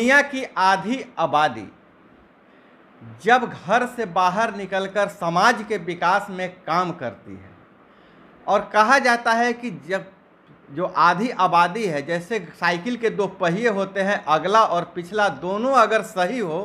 दुनिया की आधी आबादी जब घर से बाहर निकलकर समाज के विकास में काम करती है, और कहा जाता है कि जब जो आधी आबादी है, जैसे साइकिल के दो पहिए होते हैं, अगला और पिछला दोनों अगर सही हो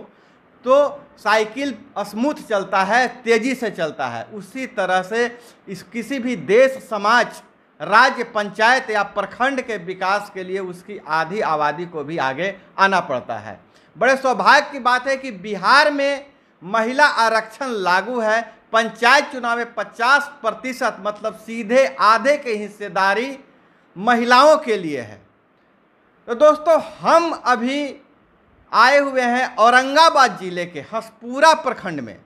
तो साइकिल स्मूथ चलता है, तेज़ी से चलता है। उसी तरह से इस किसी भी देश, समाज, राज्य, पंचायत या प्रखंड के विकास के लिए उसकी आधी आबादी को भी आगे आना पड़ता है। बड़े सौभाग्य की बात है कि बिहार में महिला आरक्षण लागू है। पंचायत चुनाव में 50% मतलब सीधे आधे की हिस्सेदारी महिलाओं के लिए है। तो दोस्तों, हम अभी आए हुए हैं औरंगाबाद जिले के हसपुरा प्रखंड में।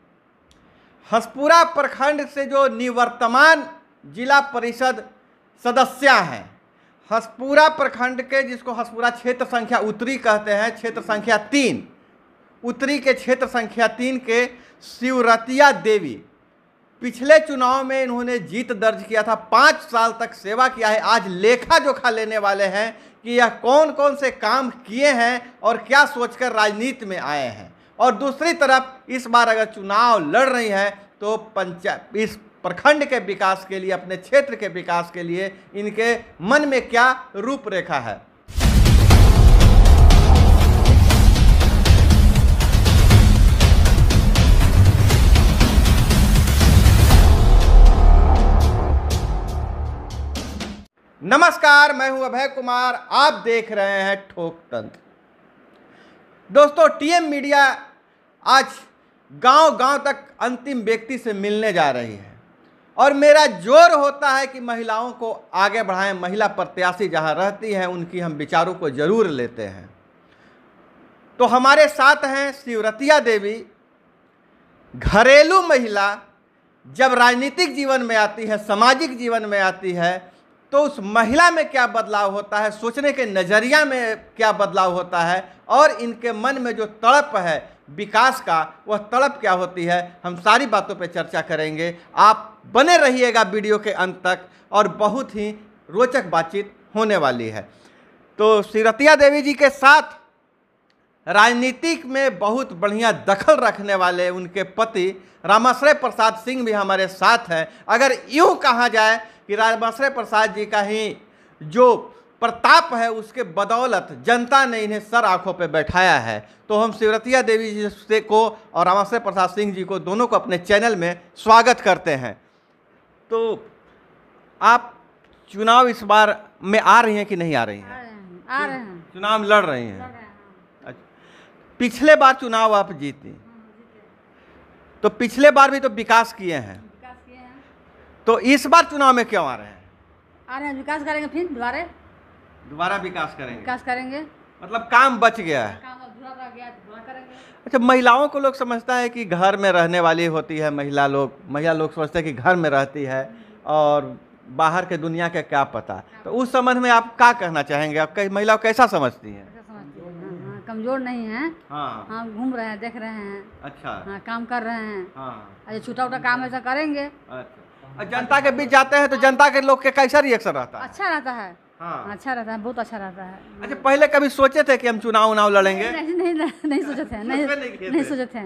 हसपुरा प्रखंड से जो निवर्तमान जिला परिषद सदस्य हैं, हसपुरा प्रखंड के, जिसको हसपुरा क्षेत्र संख्या उत्तरी कहते हैं, क्षेत्र संख्या 3, उत्तरी के क्षेत्र संख्या 3 के शिवरतिया देवी, पिछले चुनाव में इन्होंने जीत दर्ज किया था। 5 साल तक सेवा किया है। आज लेखा जोखा लेने वाले हैं कि यह कौन कौन से काम किए हैं और क्या सोचकर राजनीति में आए हैं। और दूसरी तरफ इस बार अगर चुनाव लड़ रही है तो पंचायत, इस प्रखंड के विकास के लिए, अपने क्षेत्र के विकास के लिए इनके मन में क्या रूपरेखा है। नमस्कार, मैं हूं अभय कुमार, आप देख रहे हैं ठोक तंत्र। दोस्तों, टीएम मीडिया आज गांव-गांव तक अंतिम व्यक्ति से मिलने जा रही है और मेरा जोर होता है कि महिलाओं को आगे बढ़ाएं। महिला प्रत्याशी जहां रहती हैं उनकी हम विचारों को जरूर लेते हैं। तो हमारे साथ हैं शिवरतिया देवी, घरेलू महिला। जब राजनीतिक जीवन में आती है, सामाजिक जीवन में आती है, तो उस महिला में क्या बदलाव होता है, सोचने के नज़रिया में क्या बदलाव होता है, और इनके मन में जो तड़प है विकास का, वह तड़प क्या होती है, हम सारी बातों पे चर्चा करेंगे। आप बने रहिएगा वीडियो के अंत तक, और बहुत ही रोचक बातचीत होने वाली है। तो शिवरतिया देवी जी के साथ राजनीतिक में बहुत बढ़िया दखल रखने वाले उनके पति रामाश्रय प्रसाद सिंह भी हमारे साथ हैं। अगर यूँ कहा जाए कि रामाश्रय प्रसाद जी का ही जो प्रताप है, उसके बदौलत जनता ने इन्हें सर आंखों पे बैठाया है। तो हम शिवरतिया देवी जी से को और रामाश्रय प्रसाद सिंह जी को, दोनों को अपने चैनल में स्वागत करते हैं। तो आप चुनाव इस बार में आ रही हैं कि नहीं आ रही हैं? आ रहे हैं। चुनाव लड़ रही हैं। अच्छा, पिछले बार चुनाव आप जीती, तो पिछले बार भी तो विकास किए हैं, तो इस बार चुनाव में क्यों आ रहे हैं? आ रहे हैं, विकास करेंगे, फिर दोबारा विकास करेंगे। मतलब काम बच गया है, काम अधूरा रह गया, दोबारा करेंगे। अच्छा, महिलाओं को लोग समझता है कि घर में रहने वाली होती है महिला लोग समझते हैं कि घर में रहती है और बाहर के दुनिया का क्या पता। तो उस संबंध में आप क्या कहना चाहेंगे? आप महिलाओं कैसा समझती हैं? कमजोर नहीं है। हाँ, हाँ, घूम रहे हैं, देख रहे हैं। अच्छा, हाँ, काम कर रहे हैं। हाँ, अरे छोटा छोटा काम ऐसा करेंगे। अच्छा, जनता के बीच जाते हैं तो जनता के लोग के कैसा रिएक्शन रहता है? अच्छा रहता है। हाँ, अच्छा रहता है, बहुत अच्छा रहता है। अच्छा, पहले कभी सोचे थे कि हम चुनाव लड़ेंगे? नहीं सोचे थे, नहीं सोचे थे।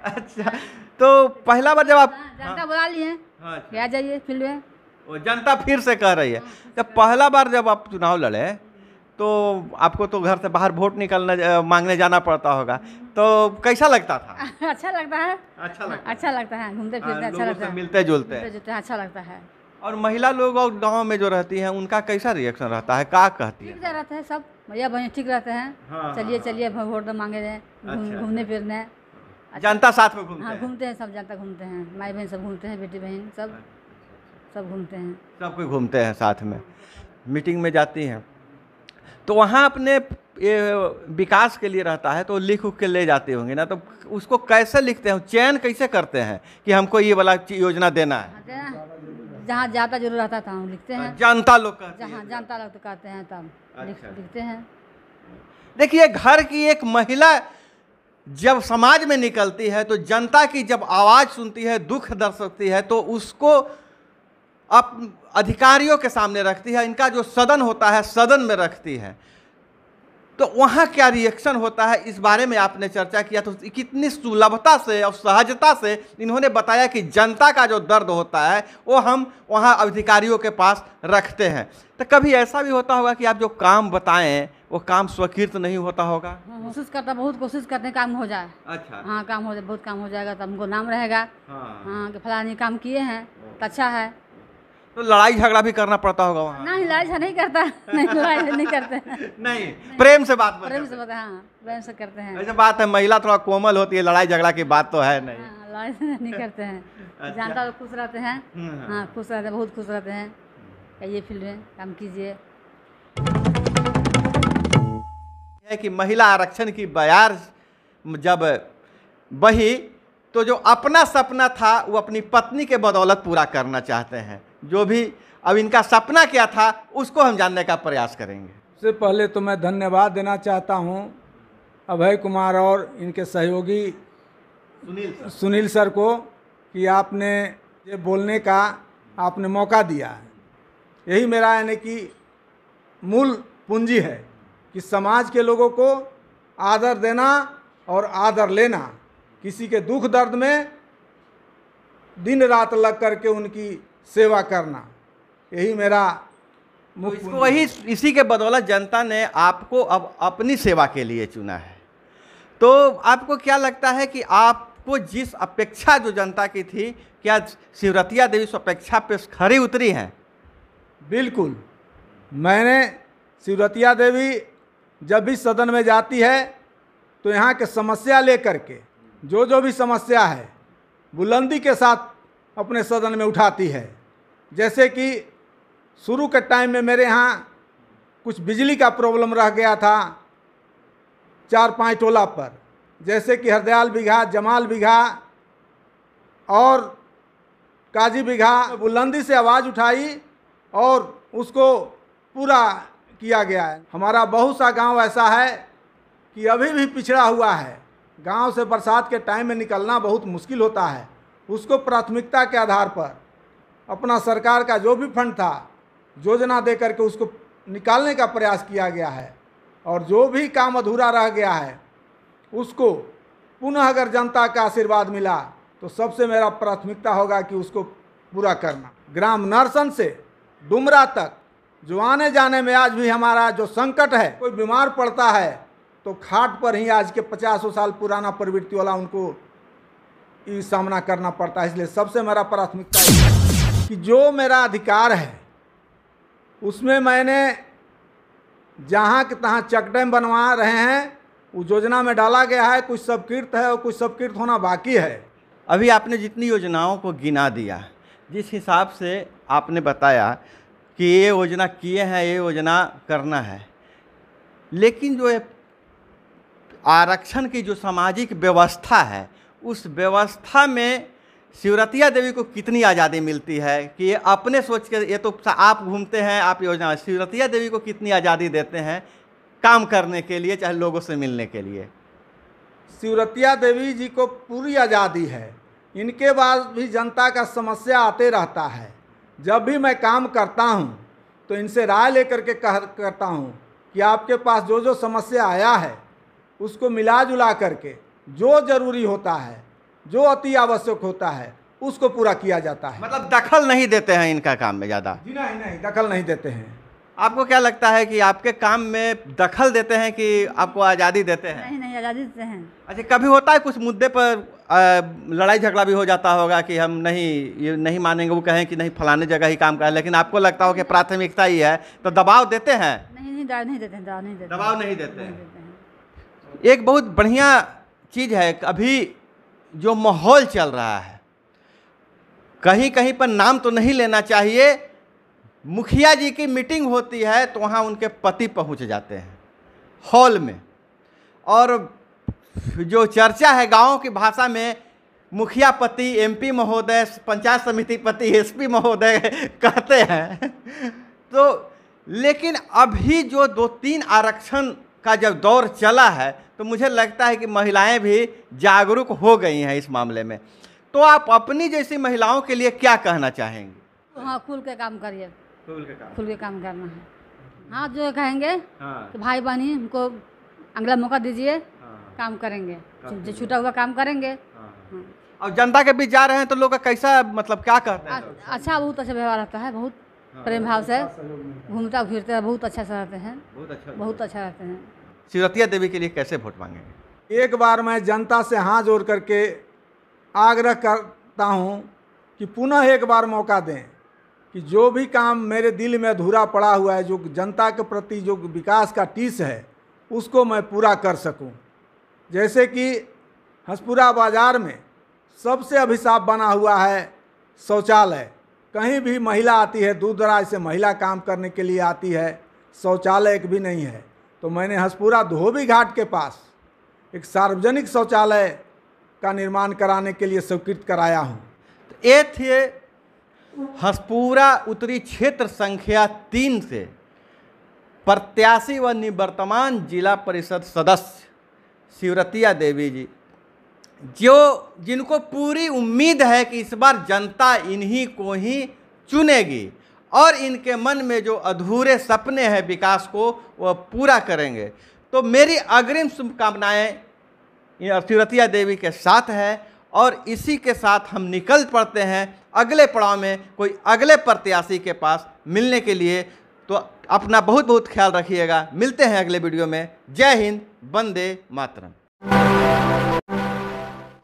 अच्छा, तो पहला बार जब आप जनता बुला लिए, क्या जाइए फील्ड में, वो जनता फिर से कह रही है। जब पहला बार जब आप चुनाव लड़े तो आपको तो घर से बाहर वोट मांगने जाना पड़ता होगा, तो कैसा लगता था? अच्छा लगता है। अच्छा लगता है, घूमते फिरते अच्छा लगता है, मिलते जुलते अच्छा लगता है। और महिला लोग और गांव में जो रहती हैं उनका कैसा रिएक्शन रहता है, क्या कहती है? ठीक रहता है, सब भैया बहन ठीक रहते हैं। हाँ, चलिए वोट मांगे जाए, घूमने फिरने। जनता साथ में घूमते हाँ, हैं? घूमते हैं, सब जनता घूमते हैं, माई बहन सब घूमते हैं, बेटी बहन सब घूमते हैं। सब कोई घूमते हैं साथ में, मीटिंग में जाती हैं। तो वहाँ अपने विकास के लिए रहता है तो लिख उख के ले जाते होंगे ना, तो उसको कैसे लिखते हैं, चयन कैसे करते हैं कि हमको ये वाला योजना देना है? जहाँ ज़्यादा जरूर रहता था हम लिखते हैं। जनता लोग कहते हैं, जहाँ जनता लोग तो कहते हैं तब लिखते हैं। देखिए, घर की एक महिला जब समाज में निकलती है तो जनता की जब आवाज़ सुनती है, दुख दर्शाती है, तो उसको अब अधिकारियों के सामने रखती है। इनका जो सदन होता है, सदन में रखती है। तो वहाँ क्या रिएक्शन होता है, इस बारे में आपने चर्चा किया। तो कितनी सुलभता से और सहजता से इन्होंने बताया कि जनता का जो दर्द होता है वो हम वहाँ अधिकारियों के पास रखते हैं। तो कभी ऐसा भी होता होगा कि आप जो काम बताएं वो काम स्वीकृत नहीं होता होगा? कोशिश करता, बहुत कोशिश करते हैं काम हो जाए। अच्छा। हाँ, काम हो जाए, बहुत काम हो जाएगा तो हमको नाम रहेगा। हाँ, हाँ कि फलानी काम किए हैं तो अच्छा है। तो लड़ाई झगड़ा भी करना पड़ता होगा वहाँ? नहीं, लड़ाई नहीं करता। नहीं, लड़ाई नहीं करते हैं। नहीं, प्रेम से बात प्रेम से बता, हाँ प्रेम से करते हैं। ऐसे बात है, महिला थोड़ा कोमल होती है, लड़ाई झगड़ा की बात तो है नहीं। हाँ, लड़ाई नहीं करते हैं। अच्छा। जानता लोग खुश रहते हैं। हाँ। हाँ, खुश रहते हैं, बहुत खुश रहते हैं। ये फील्ड में काम कीजिए। है कि महिला आरक्षण की बयार जब बही तो जो अपना सपना था वो अपनी पत्नी के बदौलत पूरा करना चाहते हैं। जो भी अब इनका सपना क्या था उसको हम जानने का प्रयास करेंगे। सबसे पहले तो मैं धन्यवाद देना चाहता हूं अभय कुमार और इनके सहयोगी सुनील सर को कि आपने ये बोलने का आपने मौका दिया है। यही मेरा यानी कि मूल पूंजी है कि समाज के लोगों को आदर देना और आदर लेना, किसी के दुख दर्द में दिन रात लग करके उनकी सेवा करना, यही मेरा तो इसको वही इसी के बदौलत जनता ने आपको अब अपनी सेवा के लिए चुना है। तो आपको क्या लगता है कि आपको जिस अपेक्षा जो जनता की थी, क्या शिवरतिया देवी उस अपेक्षा पे खरी उतरी हैं? बिल्कुल। मैंने शिवरतिया देवी जब भी सदन में जाती है तो यहाँ के समस्या लेकर के जो भी समस्या है बुलंदी के साथ अपने सदन में उठाती है। जैसे कि शुरू के टाइम में मेरे यहाँ कुछ बिजली का प्रॉब्लम रह गया था 4-5 टोला पर, जैसे कि हरदयाल बिघा, जमाल बिघा और काजी बिघा। बुलंदी से आवाज़ उठाई और उसको पूरा किया गया है। हमारा बहुत सा गांव ऐसा है कि अभी भी पिछड़ा हुआ है। गांव से बरसात के टाइम में निकलना बहुत मुश्किल होता है। उसको प्राथमिकता के आधार पर अपना सरकार का जो भी फंड था योजना दे करके उसको निकालने का प्रयास किया गया है। और जो भी काम अधूरा रह गया है उसको पुनः अगर जनता का आशीर्वाद मिला तो सबसे मेरा प्राथमिकता होगा कि उसको पूरा करना। ग्राम नरसन से डुमरा तक जो आने जाने में आज भी हमारा जो संकट है, कोई बीमार पड़ता है तो खाट पर ही आज के 50 साल पुराना प्रवृत्ति वाला उनको ये सामना करना पड़ता है। इसलिए सबसे मेरा प्राथमिकता है कि जो मेरा अधिकार है उसमें मैंने जहाँ के तहाँ चेक डैम बनवा रहे हैं, उस योजना में डाला गया है। कुछ स्वीकृत है और कुछ स्वीकृत होना बाकी है। अभी आपने जितनी योजनाओं को गिना दिया, जिस हिसाब से आपने बताया कि ये योजना किए हैं, ये योजना करना है, लेकिन जो आरक्षण की जो सामाजिक व्यवस्था है उस व्यवस्था में शिवरतिया देवी को कितनी आज़ादी मिलती है कि ये अपने सोच के, ये तो आप घूमते हैं, आप योजना, शिवरतिया देवी को कितनी आज़ादी देते हैं काम करने के लिए, चाहे लोगों से मिलने के लिए? शिवरतिया देवी जी को पूरी आज़ादी है। इनके बाद भी जनता का समस्या आते रहता है। जब भी मैं काम करता हूँ तो इनसे राय लेकर के करता हूँ कि आपके पास जो समस्या आया है उसको मिला जुला करके जो ज़रूरी होता है, जो अति आवश्यक होता है, उसको पूरा किया जाता है। मतलब दखल नहीं देते हैं इनका काम में ज़्यादा? जी नहीं, दखल नहीं देते हैं। आपको क्या लगता है कि आपके काम में दखल देते हैं कि आपको आज़ादी देते हैं? नहीं, आज़ादी देते हैं। अच्छा, कभी होता है कुछ मुद्दे पर लड़ाई झगड़ा भी हो जाता होगा कि हम ये नहीं मानेंगे, वो कहें कि नहीं फलाने जगह ही काम करें, लेकिन आपको लगता हो कि प्राथमिकता ही है, तो दबाव देते हैं? नहीं, नहीं देते हैं, दबाव नहीं देते हैं। एक बहुत बढ़िया चीज़ है, अभी जो माहौल चल रहा है, कहीं कहीं पर नाम तो नहीं लेना चाहिए, मुखिया जी की मीटिंग होती है तो वहाँ उनके पति पहुँच जाते हैं हॉल में, और जो चर्चा है गांव की भाषा में मुखिया पति, एमपी महोदय, पंचायत समिति पति, एसपी महोदय कहते हैं। तो लेकिन अभी जो 2-3 आरक्षण का जब दौर चला है तो मुझे लगता है कि महिलाएं भी जागरूक हो गई हैं इस मामले में। तो आप अपनी जैसी महिलाओं के लिए क्या कहना चाहेंगे? हाँ, खुल के काम करिए, खुल के खुल के काम करना है। हाथ जो कहेंगे हाँ, कि भाई बहनी हमको अगला मौका दीजिए, हाँ, काम करेंगे, काम जो छूटा हुआ काम करेंगे। हाँ। हाँ। और जनता के बीच जा रहे हैं तो लोग का कैसा मतलब क्या कहते हैं? अच्छा, बहुत अच्छा व्यवहार रहता है, बहुत प्रेम भाव से घूमता फिरते हैं, बहुत अच्छा से रहते हैं, बहुत अच्छा। बहुत अच्छा रहते हैं। शिवरतिया देवी के लिए कैसे वोट मांगेंगे? एक बार मैं जनता से हाथ जोड़ करके आग्रह करता हूं कि पुनः एक बार मौका दें कि जो भी काम मेरे दिल में अधूरा पड़ा हुआ है, जो जनता के प्रति जो विकास का टीस है, उसको मैं पूरा कर सकूं। जैसे कि हंसपुरा बाज़ार में सबसे अभिशाप बना हुआ है शौचालय। कहीं भी महिला आती है, दूर दराज से महिला काम करने के लिए आती है, शौचालय एक भी नहीं है। तो मैंने हंसपुरा धोबी घाट के पास एक सार्वजनिक शौचालय का निर्माण कराने के लिए स्वीकृत कराया हूँ। तो ये थे हंसपुरा उत्तरी क्षेत्र संख्या 3 से प्रत्याशी व निवर्तमान जिला परिषद सदस्य शिवरतिया देवी जी, जिनको पूरी उम्मीद है कि इस बार जनता इन्हीं को ही चुनेगी और इनके मन में जो अधूरे सपने हैं विकास को वह पूरा करेंगे। तो मेरी अग्रिम शुभकामनाएं शिवरतिया देवी के साथ है और इसी के साथ हम निकल पड़ते हैं अगले पड़ाव में कोई अगले प्रत्याशी के पास मिलने के लिए। तो अपना बहुत बहुत ख्याल रखिएगा। मिलते हैं अगले वीडियो में। जय हिंद, वंदे मातरम।